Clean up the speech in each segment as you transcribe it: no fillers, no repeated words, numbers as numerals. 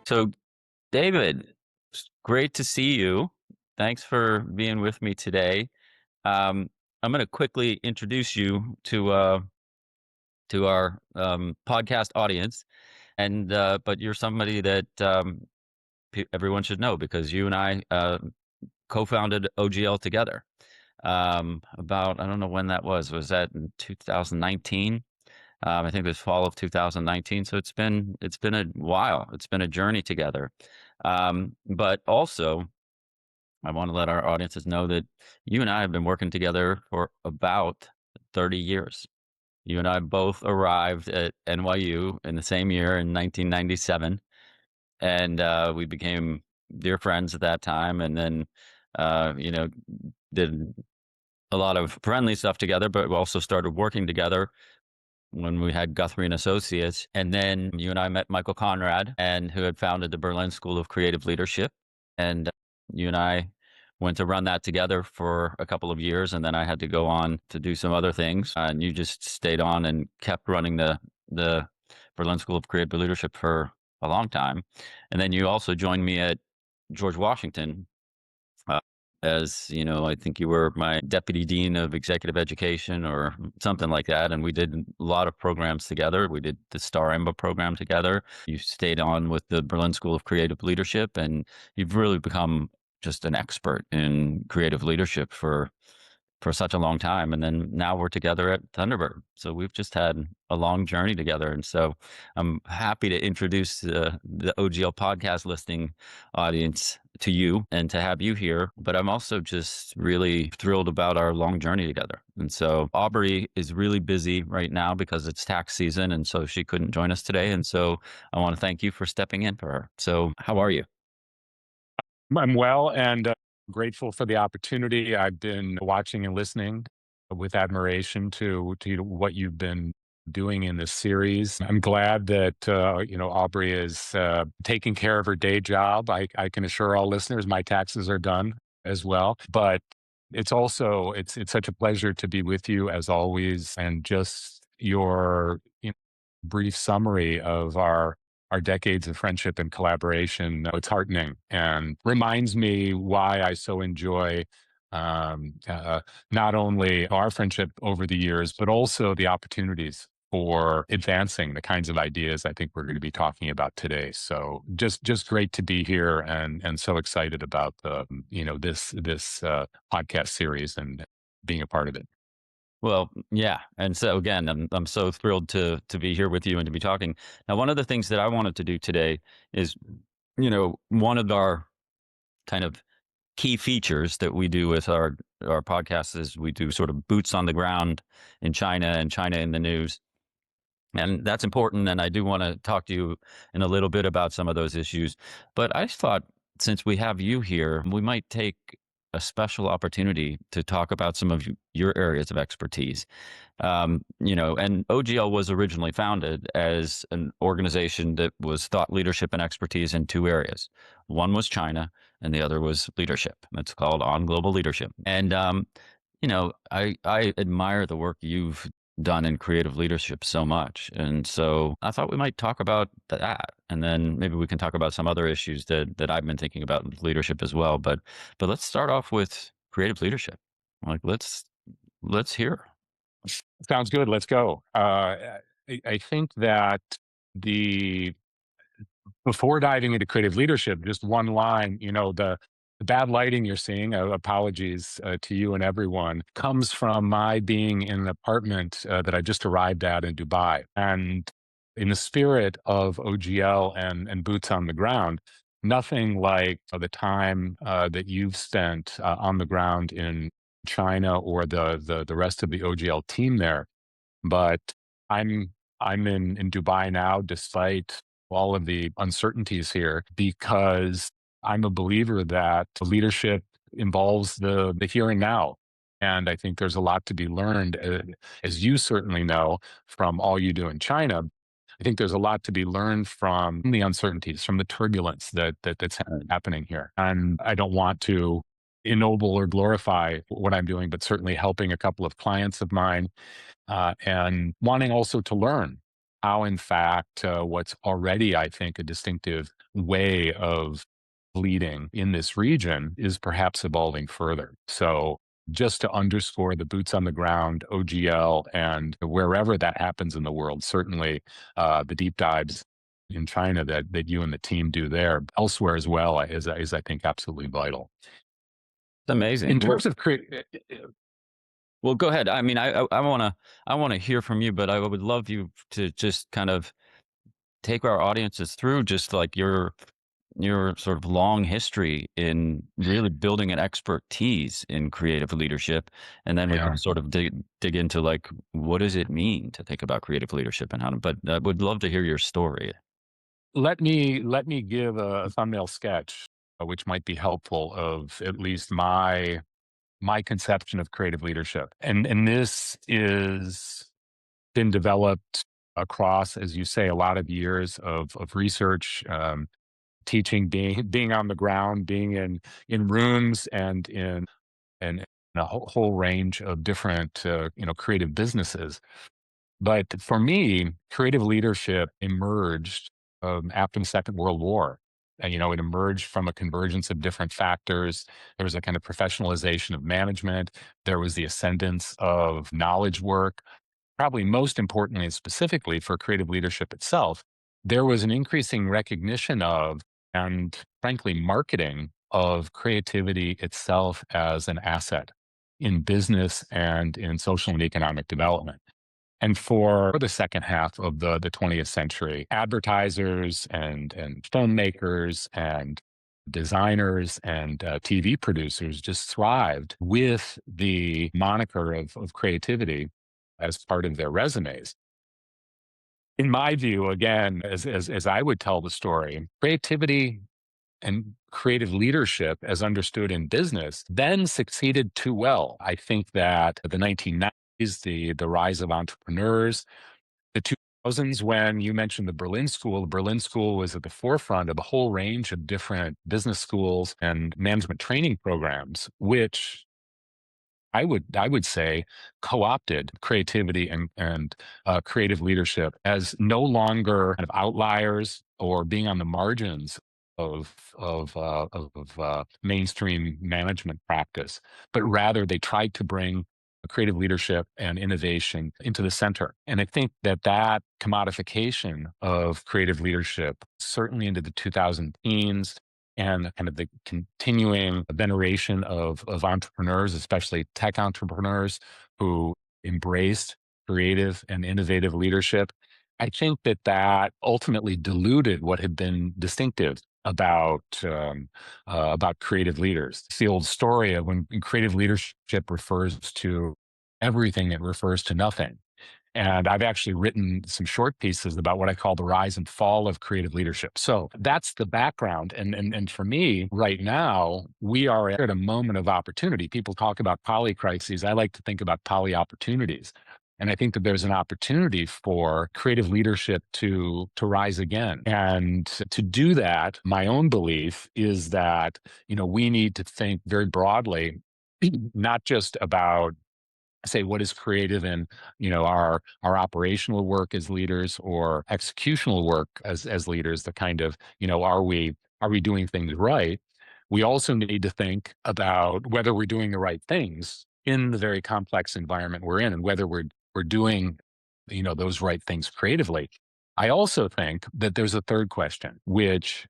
So, David, it's great to see you. Thanks for being with me today. I'm going to quickly introduce you to our podcast audience, and but you're somebody that everyone should know because you and I co-founded OGL together. About I don't know when that was. Was that in 2019? I think it was fall of 2019. So it's been a while. It's been a journey together. But also, I want to let our audiences know that you and I have been working together for about 30 years. You and I both arrived at NYU in the same year in 1997, and we became dear friends at that time. And then, you know, did a lot of friendly stuff together, but we also started working together when we had Guthrie and Associates. And then you and I met Michael Conrad, and who had founded the Berlin School of Creative Leadership. And you and I went to run that together for a couple of years. And then I had to go on to do some other things. And you just stayed on and kept running the Berlin School of Creative Leadership for a long time. And then you also joined me at George Washington, as you know, I think you were my deputy dean of executive education or something like that. And we did a lot of programs together. We did the Star Emba program together. You stayed on with the Berlin School of Creative Leadership, and you've really become just an expert in creative leadership for such a long time. And then now we're together at Thunderbird. So we've just had a long journey together. And so I'm happy to introduce the OGL podcast listening audience to you and to have you here. But I'm also just really thrilled about our long journey together. And so Aubrey is really busy right now because it's tax season. And so she couldn't join us today. And so I want to thank you for stepping in for her. So how are you? I'm well and grateful for the opportunity. I've been watching and listening with admiration to what you've been doing in this series. I'm glad that Aubrey is taking care of her day job. I can assure all listeners my taxes are done as well. But it's such a pleasure to be with you as always, and just your brief summary of our decades of friendship and collaboration. It's heartening and reminds me why I so enjoy not only our friendship over the years, but also the opportunities for advancing the kinds of ideas I think we're going to be talking about today. So just great to be here and so excited about this podcast series and being a part of it. Well, yeah. And so again, I'm so thrilled to be here with you and to be talking. Now, one of the things that I wanted to do today is, one of our kind of key features that we do with our podcast is we do sort of boots on the ground in China and China in the news. And that's important. And I do want to talk to you in a little bit about some of those issues. But I just thought, since we have you here, we might take a special opportunity to talk about some of your areas of expertise. And OGL was originally founded as an organization that was thought leadership and expertise in two areas. One was China, and the other was leadership. It's called On Global Leadership. And I admire the work you've done in creative leadership so much. And so I thought we might talk about that. And then maybe we can talk about some other issues that I've been thinking about in leadership as well. But let's start off with creative leadership. Like let's hear. Sounds good. Let's go. I think that the before diving into creative leadership, just one line, the bad lighting you're seeing, apologies to you and everyone, comes from my being in an apartment that I just arrived at in Dubai. And in the spirit of OGL and boots on the ground, nothing like the time that you've spent on the ground in China or the rest of the OGL team there. But I'm in Dubai now, despite all of the uncertainties here, because I'm a believer that leadership involves the here and now. And I think there's a lot to be learned, as you certainly know from all you do in China. I think there's a lot to be learned from the uncertainties, from the turbulence that's happening here. And I don't want to ennoble or glorify what I'm doing, but certainly helping a couple of clients of mine and wanting also to learn how, in fact, what's already, I think, a distinctive way of leading in this region is perhaps evolving further. So just to underscore the boots on the ground, OGL, and wherever that happens in the world, certainly the deep dives in China that you and the team do there, elsewhere as well, is I think absolutely vital. It's amazing. In Well, terms of well, go ahead. I mean, I wanna hear from you, but I would love you to just kind of take our audiences through just like your sort of long history in really building an expertise in creative leadership, and then we can yeah, sort of dig into like what does it mean to think about creative leadership and how to. But I would love to hear your story. let me give a thumbnail sketch, which might be helpful of at least my conception of creative leadership, and this is been developed across, as you say, a lot of years of research, teaching, being on the ground, being in rooms, and a whole range of different creative businesses. But for me, creative leadership emerged after the Second World War. And, it emerged from a convergence of different factors. There was a kind of professionalization of management. There was the ascendance of knowledge work. Probably most importantly and specifically for creative leadership itself, there was an increasing recognition of, and frankly, marketing of creativity itself as an asset in business and in social and economic development. And for the second half of the 20th century, advertisers and filmmakers and designers and TV producers just thrived with the moniker of creativity as part of their resumes. In my view, again, as I would tell the story, creativity and creative leadership, as understood in business, then succeeded too well. I think that the 1990s, the rise of entrepreneurs, the 2000s, when you mentioned the Berlin School was at the forefront of a whole range of different business schools and management training programs, which I would say co-opted creativity and creative leadership as no longer kind of outliers or being on the margins of mainstream management practice, but rather they tried to bring creative leadership and innovation into the center. And I think that commodification of creative leadership, certainly into the 2000 teens, and kind of the continuing veneration of entrepreneurs, especially tech entrepreneurs who embraced creative and innovative leadership. I think that ultimately diluted what had been distinctive about creative leaders. It's the old story of when creative leadership refers to everything, it refers to nothing. And I've actually written some short pieces about what I call the rise and fall of creative leadership. So that's the background. And for me, right now, we are at a moment of opportunity. People talk about poly-crises. I like to think about poly opportunities. And I think that there's an opportunity for creative leadership to rise again. And to do that, my own belief is that, we need to think very broadly, not just about say what is creative in our operational work as leaders or executional work as leaders, the kind of are we doing things right. We also need to think about whether we're doing the right things in the very complex environment we're in, and whether we're doing those right things creatively. I also think that there's a third question, which,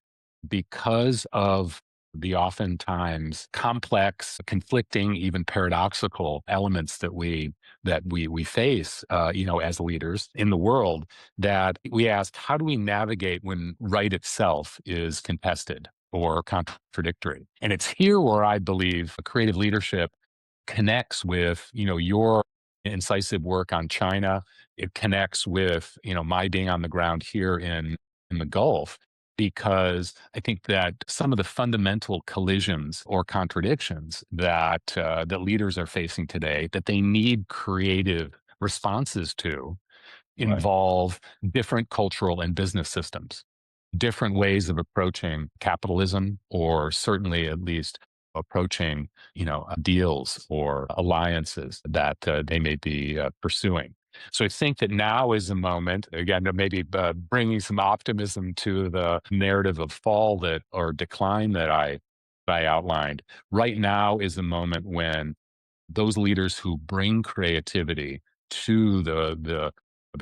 because of the oftentimes complex, conflicting, even paradoxical elements that we face, as leaders in the world, that we ask, how do we navigate when right itself is contested or contradictory? And it's here where I believe creative leadership connects with, your incisive work on China. It connects with, my being on the ground here in the Gulf, because I think that some of the fundamental collisions or contradictions that leaders are facing today, that they need creative responses to, Right. involve different cultural and business systems, different ways of approaching capitalism, or certainly at least approaching deals or alliances that they may be pursuing. So I think that now is the moment, again, to maybe bringing some optimism to the narrative of fall that or decline that I outlined. Right now is the moment when those leaders who bring creativity to the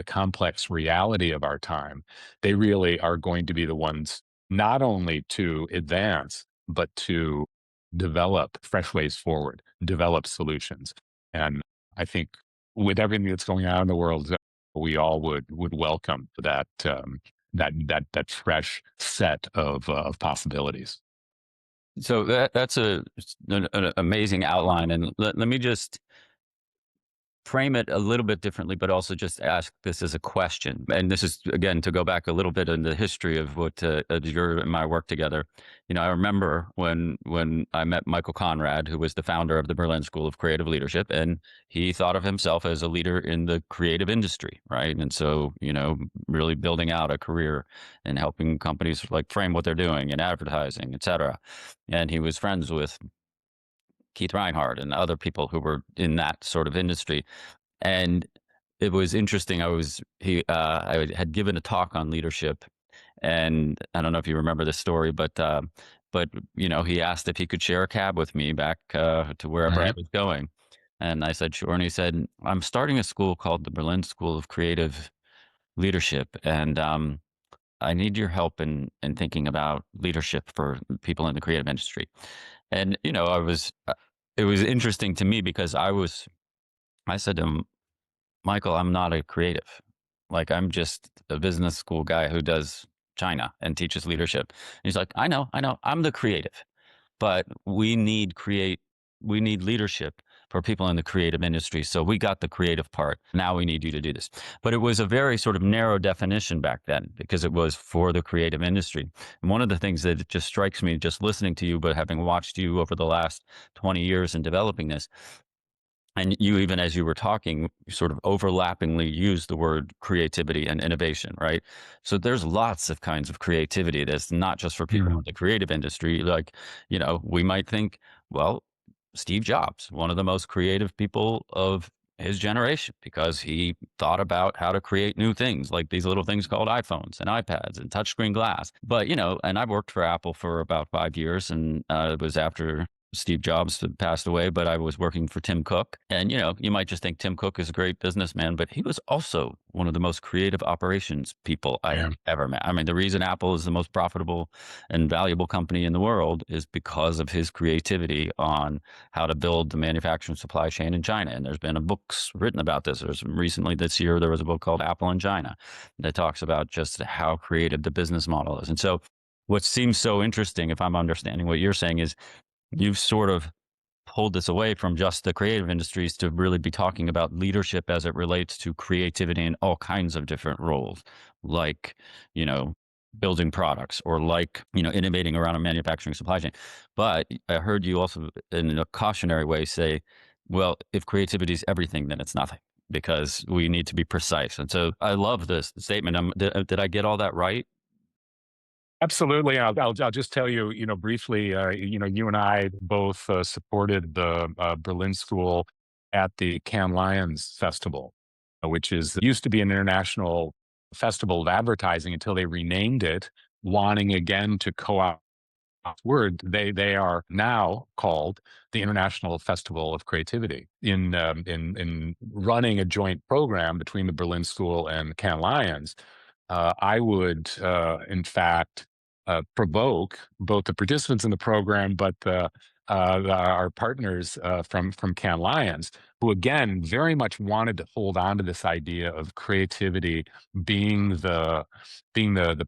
complex reality of our time, they really are going to be the ones not only to advance, but to develop fresh ways forward, develop solutions. And I think with everything that's going on in the world, we all would welcome that fresh set of possibilities. So that's an amazing outline, and let me just frame it a little bit differently, but also just ask this as a question. And this is, again, to go back a little bit in the history of what your and my work together. I remember when I met Michael Conrad, who was the founder of the Berlin School of Creative Leadership, and he thought of himself as a leader in the creative industry, right? And so, really building out a career and helping companies like frame what they're doing in advertising, et cetera. And he was friends with Keith Reinhardt and other people who were in that sort of industry. And it was interesting. I had given a talk on leadership, and I don't know if you remember this story, but he asked if he could share a cab with me back to wherever I Mhm. was going, and I said sure. And he said, "I'm starting a school called the Berlin School of Creative Leadership, and I need your help in thinking about leadership for people in the creative industry." And it was interesting to me because I said to him, Michael, I'm not a creative. Like, I'm just a business school guy who does China and teaches leadership. And he's like, I know, I'm the creative, but we need leadership for people in the creative industry. So we got the creative part. Now we need you to do this. But it was a very sort of narrow definition back then because it was for the creative industry. And one of the things that just strikes me just listening to you, but having watched you over the last 20 years in developing this, and you, even as you were talking, sort of overlappingly used the word creativity and innovation, right? So there's lots of kinds of creativity that's not just for people in Mhm. the creative industry. Like, we might think, well, Steve Jobs, one of the most creative people of his generation, because he thought about how to create new things like these little things called iPhones and iPads and touchscreen glass. But, and I worked for Apple for about 5 years, and it was after Steve Jobs had passed away, but I was working for Tim Cook. And, you might just think Tim Cook is a great businessman, but he was also one of the most creative operations people I Yeah. ever met. I mean, the reason Apple is the most profitable and valuable company in the world is because of his creativity on how to build the manufacturing supply chain in China. And there's been books written about this. There's recently this year, there was a book called Apple in China that talks about just how creative the business model is. And so what seems so interesting, if I'm understanding what you're saying, is you've sort of pulled this away from just the creative industries to really be talking about leadership as it relates to creativity in all kinds of different roles, like, you know, building products or like, innovating around a manufacturing supply chain. But I heard you also in a cautionary way say, well, if creativity is everything, then it's nothing because we need to be precise. And so I love this statement. Did I get all that right? Absolutely. I'll just tell you, briefly, you and I both supported the Berlin School at the Cannes Lions Festival, which used to be an international festival of advertising until they renamed it, wanting again to co-opt word. They are now called the International Festival of Creativity. In running a joint program between the Berlin School and Cannes Lions, I would, in fact, provoke both the participants in the program, but our partners from Cannes Lions, who again very much wanted to hold on to this idea of creativity being the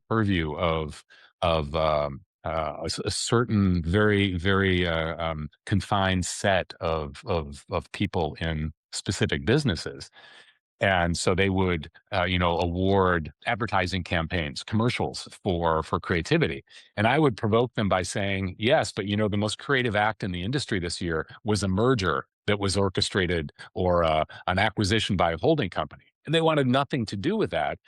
purview of a certain very confined set of people in specific businesses. And so they would, award advertising campaigns, commercials for creativity. And I would provoke them by saying, yes, but the most creative act in the industry this year was a merger that was orchestrated or an acquisition by a holding company. And they wanted nothing to do with that.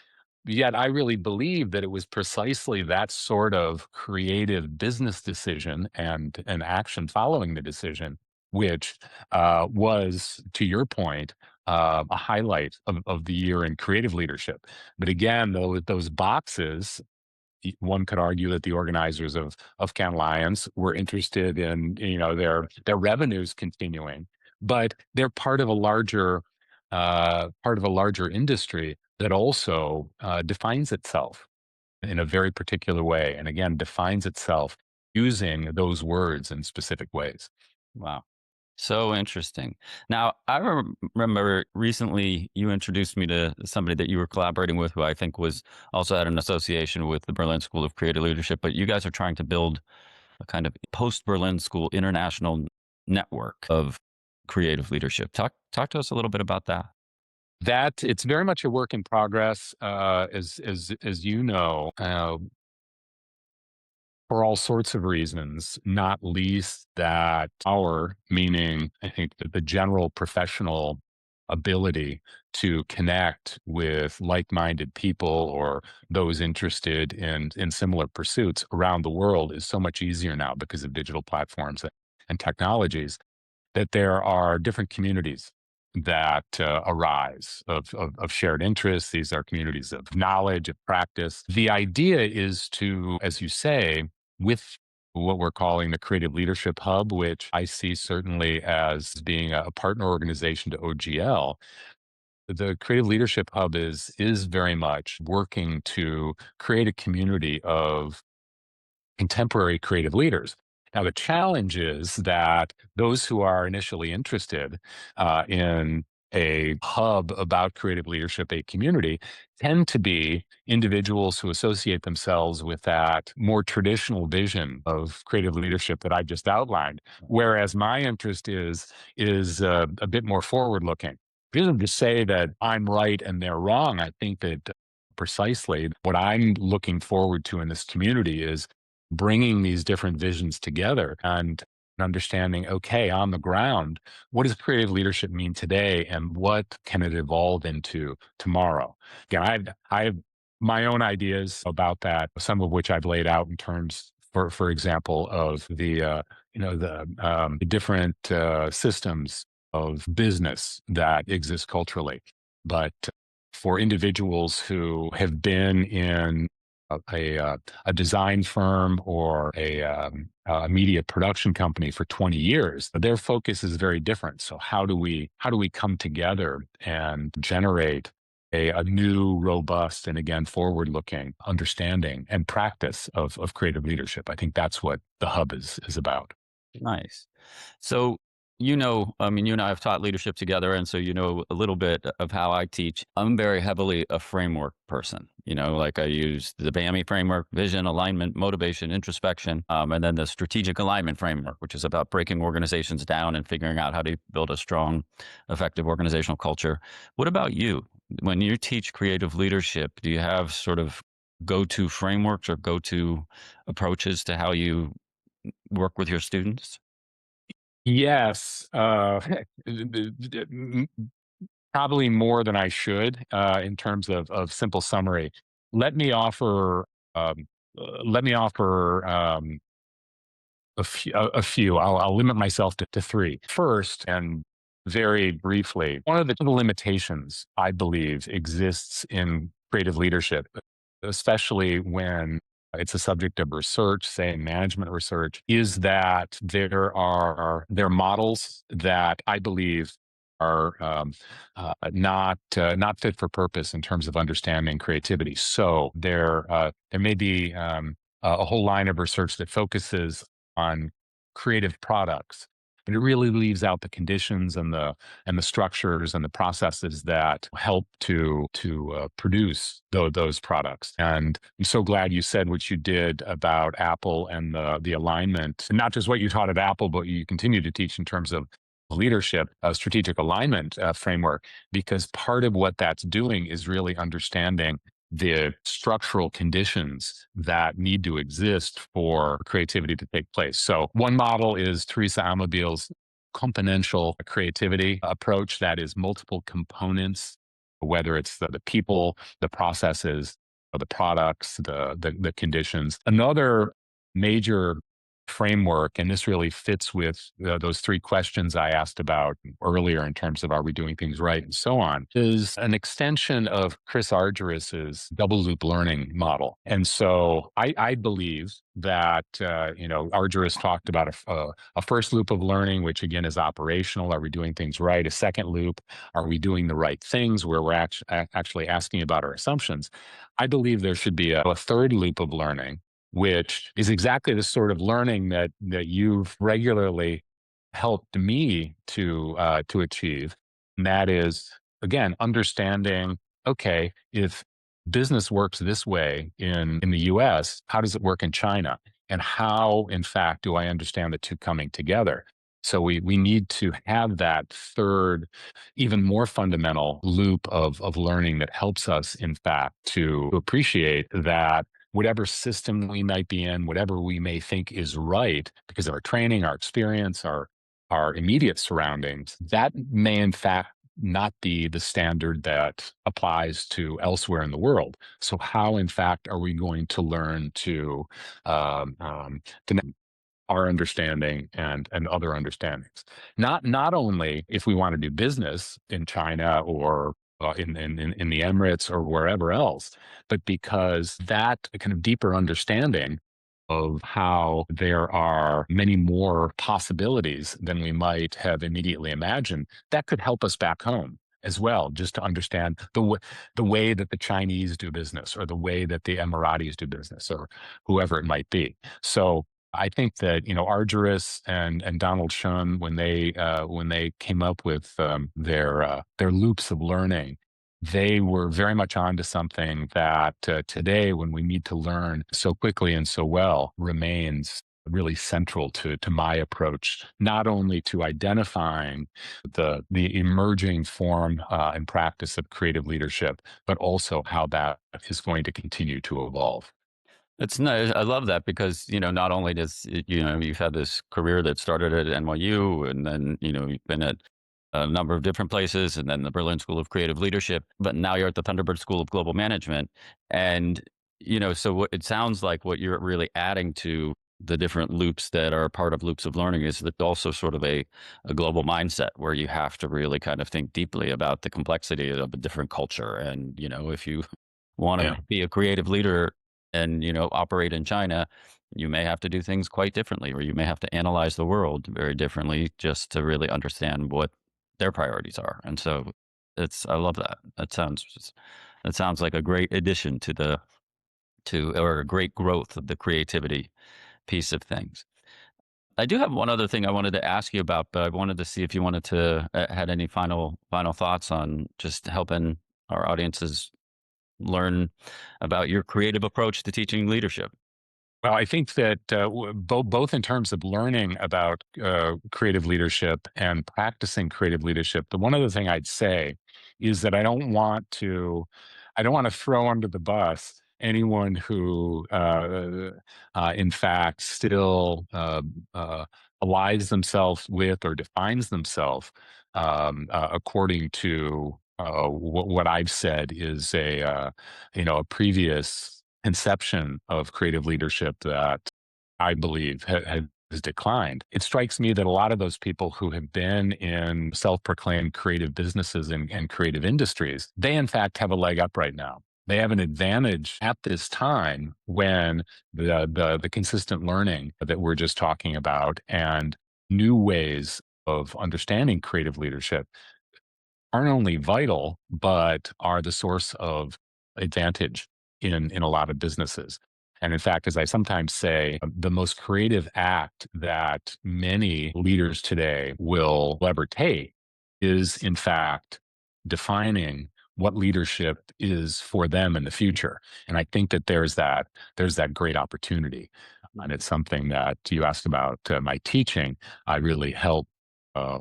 Yet I really believe that it was precisely that sort of creative business decision and action following the decision, which was, to your point, a highlight of the year in creative leadership. But again, though, those boxes, one could argue that the organizers of Cannes Lions were interested in, their revenues continuing, but they're part of a larger industry that also defines itself in a very particular way, and again defines itself using those words in specific ways. Wow. So interesting. Now, I remember recently you introduced me to somebody that you were collaborating with, who I think was also had an association with the Berlin School of Creative Leadership. But you guys are trying to build a kind of post Berlin School international network of creative leadership. Talk to us a little bit about that. That it's very much a work in progress, as you know, for all sorts of reasons, not least that our, meaning I think that the general professional ability to connect with like-minded people or those interested in similar pursuits around the world is so much easier now because of digital platforms and technologies, that there are different communities that arise of shared interests. These are communities of knowledge, of practice. The idea is to, as you say, with what we're calling the Creative Leadership Hub, which I see certainly as being a partner organization to OGL. The Creative Leadership Hub is very much working to create a community of contemporary creative leaders. Now, the challenge is that those who are initially interested in a hub about creative leadership, a community, tend to be individuals who associate themselves with that more traditional vision of creative leadership that I just outlined. Whereas my interest is a bit more forward looking. It isn't to say that I'm right and they're wrong. I think that precisely what I'm looking forward to in this community is bringing these different visions together and understanding, okay, on the ground, what does creative leadership mean today and what can it evolve into tomorrow? Again, I have my own ideas about that, some of which I've laid out in terms, for example, of the different systems of business that exist culturally. But for individuals who have been in a design firm or a media production company for 20 years, their focus is very different. So how do we come together and generate a new, robust, and again forward-looking understanding and practice of creative leadership? I think that's what the hub is about. Nice. So, I mean, you and I have taught leadership together. And so, you know, a little bit of how I teach. I'm very heavily a framework person. Like I use the BAMI framework: vision, alignment, motivation, introspection, and then the strategic alignment framework, which is about breaking organizations down and figuring out how to build a strong, effective organizational culture. What about you? When you teach creative leadership, do you have sort of go-to frameworks or go-to approaches to how you work with your students? Yes, probably more than I should in terms of simple summary. Let me offer um, a few. I'll limit myself to three. First, and very briefly, one of the limitations I believe exists in creative leadership, especially when it's a subject of research, say management research, is that there are models that I believe are not fit for purpose in terms of understanding creativity. So there may be a whole line of research that focuses on creative products, but it really leaves out the conditions and the structures and the processes that help to produce those products. And I'm so glad you said what you did about Apple and the alignment, not just what you taught at Apple, but you continue to teach in terms of leadership, strategic alignment framework, because part of what that's doing is really understanding the structural conditions that need to exist for creativity to take place. So one model is Teresa Amabil's componential creativity approach, that is multiple components, whether it's the people, the processes, or the products, the conditions. Another major framework, and this really fits with those three questions I asked about earlier in terms of are we doing things right and so on, is an extension of Chris Argyris's double loop learning model. And so I believe that, Argyris talked about a first loop of learning, which again is operational. Are we doing things right? A second loop, are we doing the right things, where we're actually asking about our assumptions? I believe there should be a third loop of learning, which is exactly the sort of learning that you've regularly helped me to achieve. And that is, again, understanding, okay, if business works this way in the US, how does it work in China? And how, in fact, do I understand the two coming together? So we need to have that third, even more fundamental loop of learning that helps us, in fact, to appreciate that whatever system we might be in, whatever we may think is right because of our training, our experience, our immediate surroundings, that may in fact not be the standard that applies to elsewhere in the world. So how, in fact, are we going to learn to our understanding and other understandings? Not only if we want to do business in China or in the Emirates or wherever else, but because that kind of deeper understanding of how there are many more possibilities than we might have immediately imagined, that could help us back home as well, just to understand the way that the Chinese do business, or the way that the Emiratis do business, or whoever it might be. So I think that, Argyris and Donald Shun, when they came up with their loops of learning, they were very much onto something that today, when we need to learn so quickly and so well, remains really central to my approach, not only to identifying the emerging form and practice of creative leadership, but also how that is going to continue to evolve. It's nice. I love that because, not only does, you've had this career that started at NYU, and then, you've been at a number of different places, and then the Berlin School of Creative Leadership, but now you're at the Thunderbird School of Global Management. And, so what it sounds like what you're really adding to the different loops that are part of loops of learning is that also sort of a global mindset, where you have to really kind of think deeply about the complexity of a different culture. And, if you want to Yeah. be a creative leader and, operate in China, you may have to do things quite differently, or you may have to analyze the world very differently just to really understand what their priorities are. And so I love that. That sounds like a great addition or a great growth of the creativity piece of things. I do have one other thing I wanted to ask you about, but I wanted to see if you wanted to had any final thoughts on just helping our audiences learn about your creative approach to teaching leadership. Well, I think that both in terms of learning about creative leadership and practicing creative leadership, the one other thing I'd say is that I don't want to throw under the bus anyone who, in fact, still allies themselves with or defines themselves according to what I've said is a previous conception of creative leadership that I believe has declined. It strikes me that a lot of those people who have been in self-proclaimed creative businesses and creative industries, they in fact have a leg up right now. They have an advantage at this time when the consistent learning that we're just talking about and new ways of understanding creative leadership aren't only vital, but are the source of advantage in a lot of businesses. And in fact, as I sometimes say, the most creative act that many leaders today will ever take is, in fact, defining what leadership is for them in the future. And I think that there's that great opportunity. And it's something that you asked about my teaching. I really uh,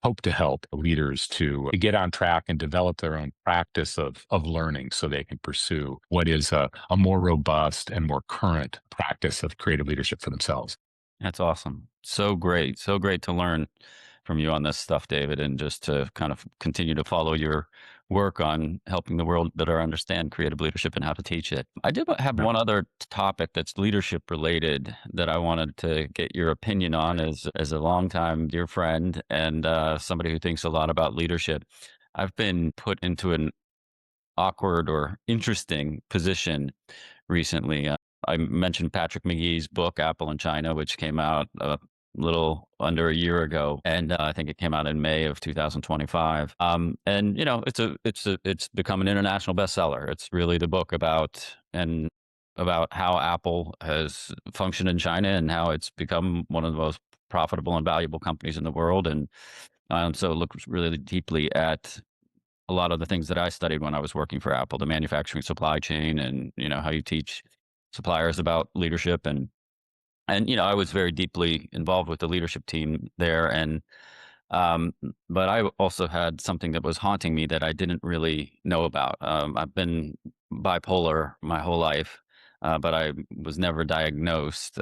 hope to help leaders to get on track and develop their own practice of learning so they can pursue what is a more robust and more current practice of creative leadership for themselves. That's awesome. So great. So great to learn from you on this stuff, David, and just to kind of continue to follow your work on helping the world better understand creative leadership and how to teach it. I did have Yeah. one other topic that's leadership related that I wanted to get your opinion on as a longtime dear friend and somebody who thinks a lot about leadership. I've been put into an awkward or interesting position recently. I mentioned Patrick McGee's book, Apple in China, which came out a little under a year ago, and I think it came out in May of 2025. And it's become an international bestseller. It's really the book about how Apple has functioned in China and how it's become one of the most profitable and valuable companies in the world. And so it looks really deeply at a lot of the things that I studied when I was working for Apple, the manufacturing supply chain, and how you teach suppliers about leadership. And I was very deeply involved with the leadership team there. And um, but I also had something that was haunting me that I didn't really know about. I've been bipolar my whole life, but I was never diagnosed.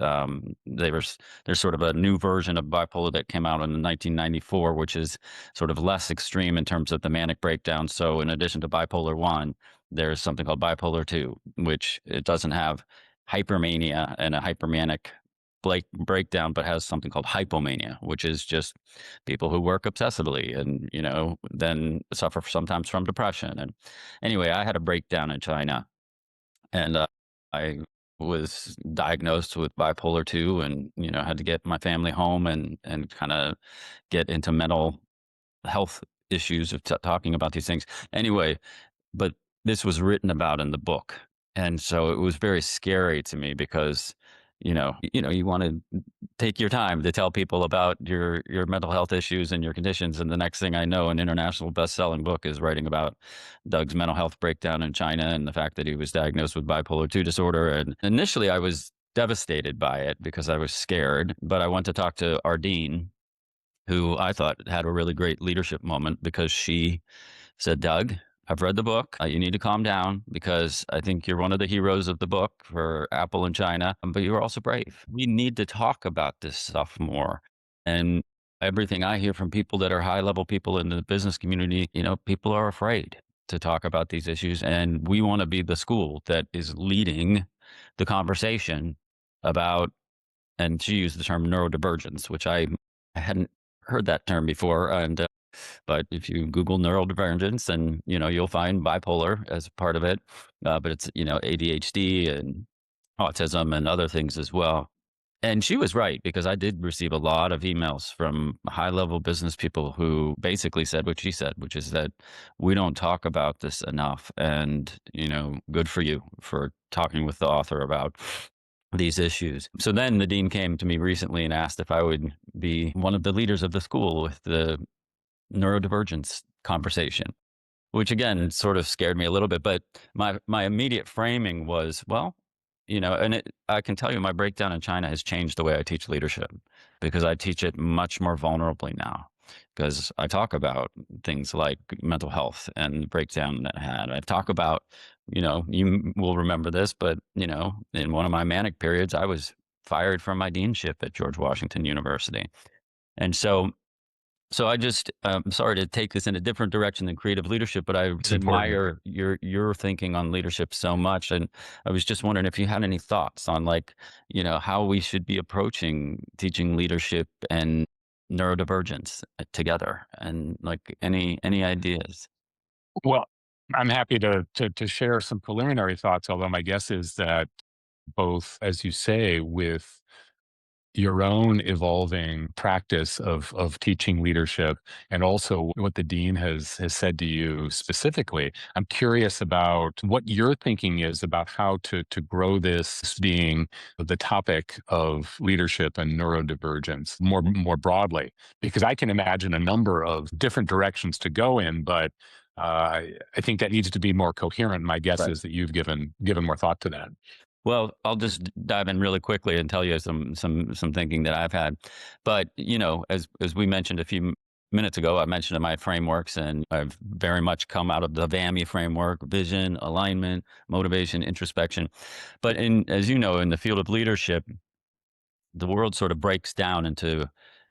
There's sort of a new version of bipolar that came out in 1994, which is sort of less extreme in terms of the manic breakdown. So in addition to bipolar 1, there's something called bipolar 2, which it doesn't have hypermania and a hypermanic breakdown, but has something called hypomania, which is just people who work obsessively and then suffer sometimes from depression. And anyway, I had a breakdown in China, and I was diagnosed with bipolar 2, and had to get my family home and kind of get into mental health issues of talking about these things. Anyway, but this was written about in the book, and so it was very scary to me because you want to take your time to tell people about your mental health issues and your conditions. And the next thing I know, an international best-selling book is writing about Doug's mental health breakdown in China and the fact that he was diagnosed with bipolar 2 disorder. And initially I was devastated by it because I was scared, but I went to talk to our dean, who I thought had a really great leadership moment, because she said, Doug, I've read the book. You need to calm down because I think you're one of the heroes of the book for Apple in China, but you're also brave. We need to talk about this stuff more. And everything I hear from people that are high level people in the business community, people are afraid to talk about these issues. And we want to be the school that is leading the conversation about, and she used the term neurodivergence, which I hadn't heard that term before. And but if you Google neurodivergence, and you'll find bipolar as part of it, but it's ADHD and autism and other things as well. And she was right, because I did receive a lot of emails from high level business people who basically said what she said, which is that we don't talk about this enough. And good for you for talking with the author about these issues. So then the dean came to me recently and asked if I would be one of the leaders of the school with the neurodivergence conversation, which again sort of scared me a little bit. But my immediate framing was, well, I can tell you my breakdown in China has changed the way I teach leadership, because I teach it much more vulnerably now, because I talk about things like mental health and the breakdown that I had. I talk about, you will remember this, but in one of my manic periods, I was fired from my deanship at George Washington University. And so I just, sorry to take this in a different direction than creative leadership, but I It's important. admire your thinking on leadership so much. And I was just wondering if you had any thoughts on, like, how we should be approaching teaching leadership and neurodivergence together, and like any ideas. Well, I'm happy to share some preliminary thoughts, although my guess is that both, as you say, with your own evolving practice of teaching leadership, and also what the dean has said to you specifically, I'm curious about what your thinking is about how to grow this being the topic of leadership and neurodivergence more broadly, because I can imagine a number of different directions to go in, but I think that needs to be more coherent. My guess Right. is that you've given more thought to that. Well, I'll just dive in really quickly and tell you some thinking that I've had. But as we mentioned a few minutes ago, I mentioned in my frameworks, and I've very much come out of the VAMI framework: vision, alignment, motivation, introspection. But as you know, in the field of leadership, the world sort of breaks down into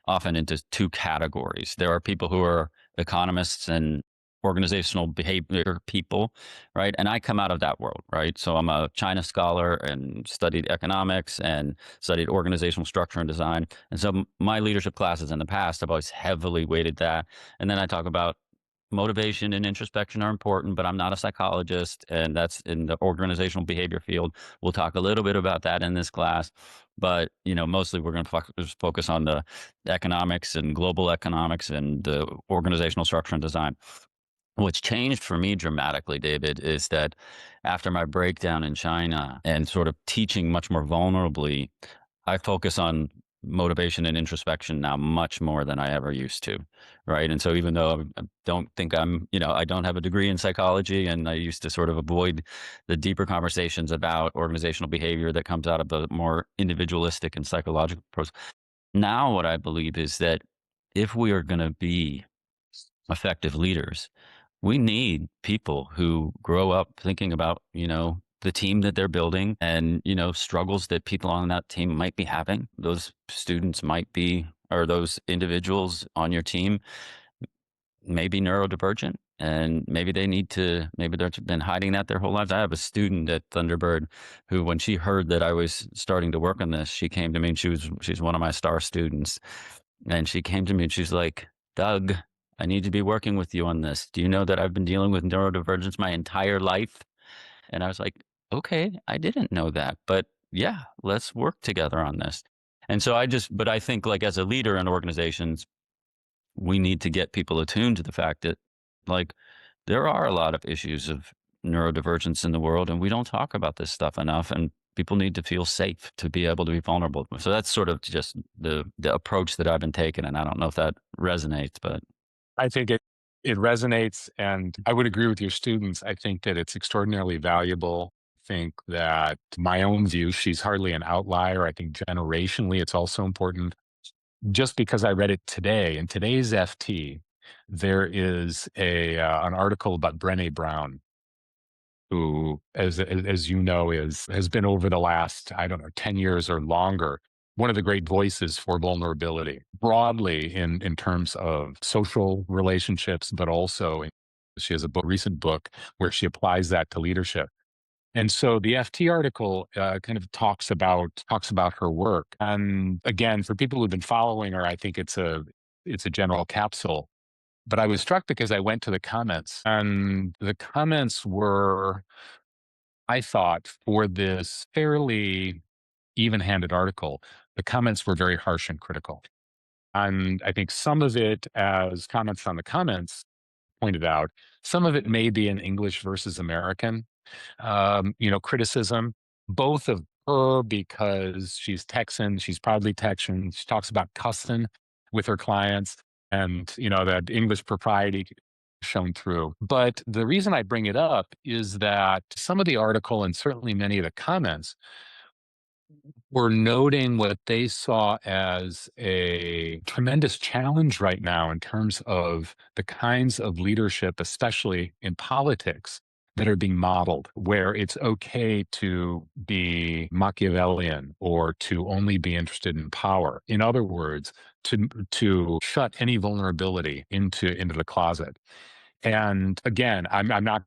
often into two categories. There are people who are economists and organizational behavior people, right? And I come out of that world, right? So I'm a China scholar and studied economics and studied organizational structure and design. And so my leadership classes in the past have always heavily weighted that. And then I talk about motivation and introspection are important, but I'm not a psychologist, and that's in the organizational behavior field. We'll talk a little bit about that in this class, but mostly we're going to focus on the economics and global economics and the organizational structure and design. What's changed for me dramatically, David, is that after my breakdown in China and sort of teaching much more vulnerably, I focus on motivation and introspection now much more than I ever used to. Right. And so even though I don't think I don't have a degree in psychology, and I used to sort of avoid the deeper conversations about organizational behavior that comes out of the more individualistic and psychological approach. Now, what I believe is that if we are going to be effective leaders, we need people who grow up thinking about, the team that they're building and, struggles that people on that team might be having. Those students might be, or those individuals on your team may be neurodivergent, and maybe they've been hiding that their whole lives. I have a student at Thunderbird who, when she heard that I was starting to work on this, she came to me, and she's one of my star students. And she came to me and she's like, Doug, I need to be working with you on this. Do you know that I've been dealing with neurodivergence my entire life? And I was like, okay, I didn't know that. But yeah, let's work together on this. And so but I think, like, as a leader in organizations, we need to get people attuned to the fact that, like, there are a lot of issues of neurodivergence in the world, and we don't talk about this stuff enough. And people need to feel safe to be able to be vulnerable. So that's sort of just the approach that I've been taking. And I don't know if that resonates, but I think it resonates, and I would agree with your students. I think that it's extraordinarily valuable. I think that my own view, she's hardly an outlier. I think generationally, it's also important. Just because I read it today, in today's FT, there is an article about Brené Brown, who, as you know, has been over the last, I don't know, 10 years or longer, one of the great voices for vulnerability broadly in terms of social relationships, but also she has a recent book where she applies that to leadership. And so the FT article kind of talks about her work. And again, for people who've been following her, I think it's a general capsule. But I was struck because I went to the comments, and the comments were, I thought, for this fairly even-handed article, the comments were very harsh and critical. And I think some of it, as comments on the comments pointed out, some of it may be an English versus American criticism, both of her because she's Texan, she's proudly Texan. She talks about cussing with her clients, and that English propriety shown through. But the reason I bring it up is that some of the article, and certainly many of the comments, were noting what they saw as a tremendous challenge right now in terms of the kinds of leadership, especially in politics, that are being modeled, where it's okay to be Machiavellian or to only be interested in power. In other words, to shut any vulnerability into the closet. And again, I'm not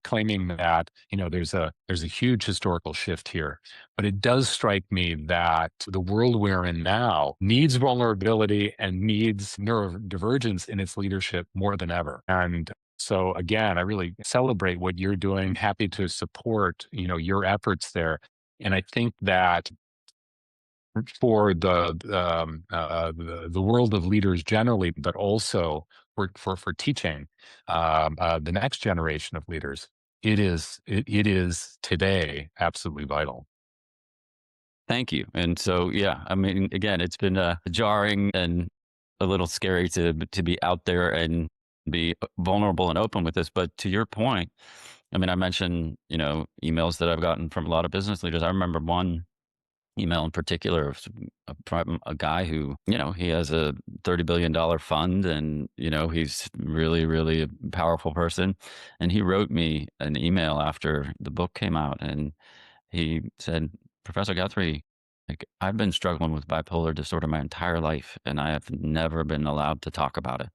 claiming that there's a huge historical shift here, but it does strike me that the world we're in now needs vulnerability and needs neurodivergence in its leadership more than ever. And so again, I really celebrate what you're doing. Happy to support your efforts there. And I think that for the world of leaders generally, but also for teaching the next generation of leaders, it is today absolutely vital. thank you. And so, yeah, I mean, again, it's been jarring and a little scary to be out there and be vulnerable and open with this. But to your point, I mean, I mentioned, emails that I've gotten from a lot of business leaders. I remember one email in particular of from a guy who, he has a $30 billion fund, and, he's really, really a powerful person. And he wrote me an email after the book came out, and he said, Professor Guthrie, Like, I've been struggling with bipolar disorder my entire life, and I have never been allowed to talk about it.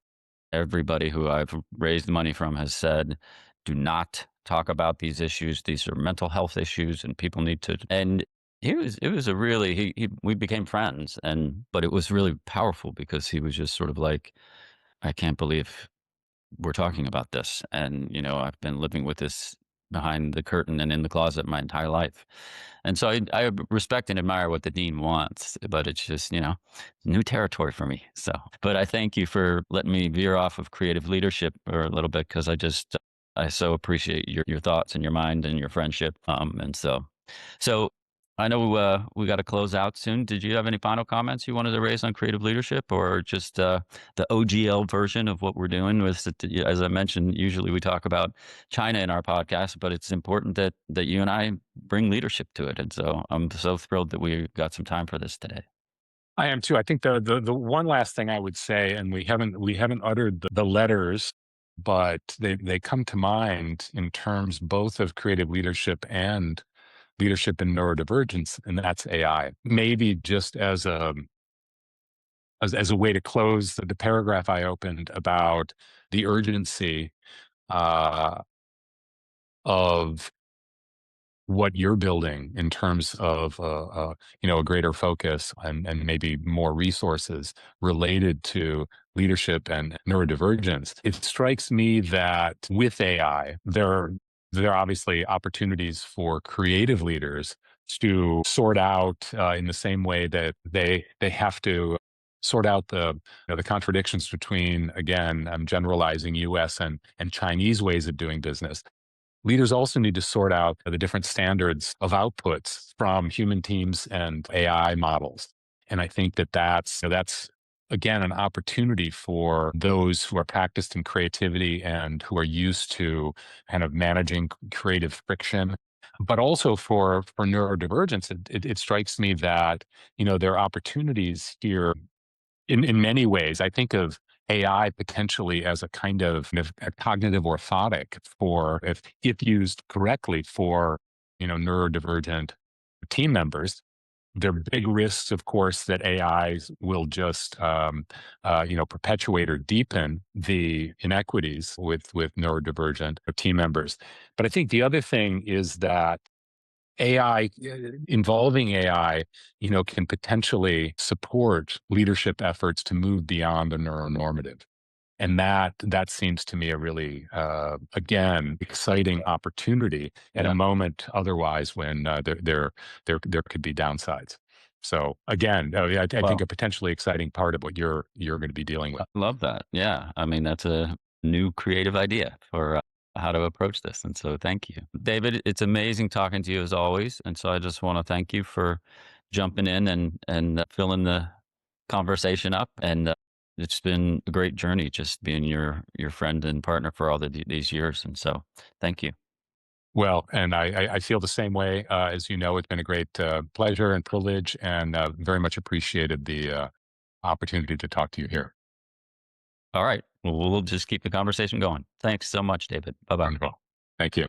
Everybody who I've raised money from has said, "Do not talk about these issues. These are mental health issues, and people need to." And it was a really we became friends, and but it was really powerful because he was just sort of like, "I can't believe we're talking about this." And, I've been living with this behind the curtain and in the closet my entire life. And so I respect and admire what the dean wants, but it's just, new territory for me. So, but I thank you for letting me veer off of creative leadership for a little bit because I so appreciate your thoughts and your mind and your friendship. So I know we got to close out soon. Did you have any final comments you wanted to raise on creative leadership, or just the OGL version of what we're doing? As I mentioned, usually we talk about China in our podcast, but it's important that you and I bring leadership to it. And so I'm so thrilled that we got some time for this today. I am too. I think the one last thing I would say, and we haven't uttered the letters, but they come to mind in terms both of creative leadership and leadership in neurodivergence, and that's AI. Maybe just as a way to close the paragraph I opened about the urgency uh, of what you're building in terms of a greater focus and maybe more resources related to leadership and neurodivergence. It strikes me that with AI, there are obviously opportunities for creative leaders to sort out in the same way that they have to sort out the contradictions between, again, I'm generalizing, US and Chinese ways of doing business. Leaders also need to sort out the different standards of outputs from human teams and AI models. And I think that that's again an opportunity for those who are practiced in creativity and who are used to kind of managing creative friction. But also for neurodivergence, it strikes me that there are opportunities here in many ways. I think of AI potentially as a kind of a cognitive orthotic for if used correctly for neurodivergent team members. There are big risks, of course, that AIs will just perpetuate or deepen the inequities with neurodivergent team members. But I think the other thing is that AI, involving AI, can potentially support leadership efforts to move beyond the neuronormative. And that seems to me a really, again, exciting opportunity at a Yeah. moment otherwise when there could be downsides. So again, I think Well, a potentially exciting part of what you're going to be dealing I with. love that. Yeah. I mean, that's a new creative idea for how to approach this. And so thank you, David. It's amazing talking to you as always. And so I just want to thank you for jumping in and filling the conversation up. And it's been a great journey just being your friend and partner for all these years. And so thank you. Well, and I feel the same way. As you know, it's been a great pleasure and privilege, and very much appreciated the opportunity to talk to you here. All right. Well, we'll just keep the conversation going. Thanks so much, David. Bye bye. Wonderful. Thank you.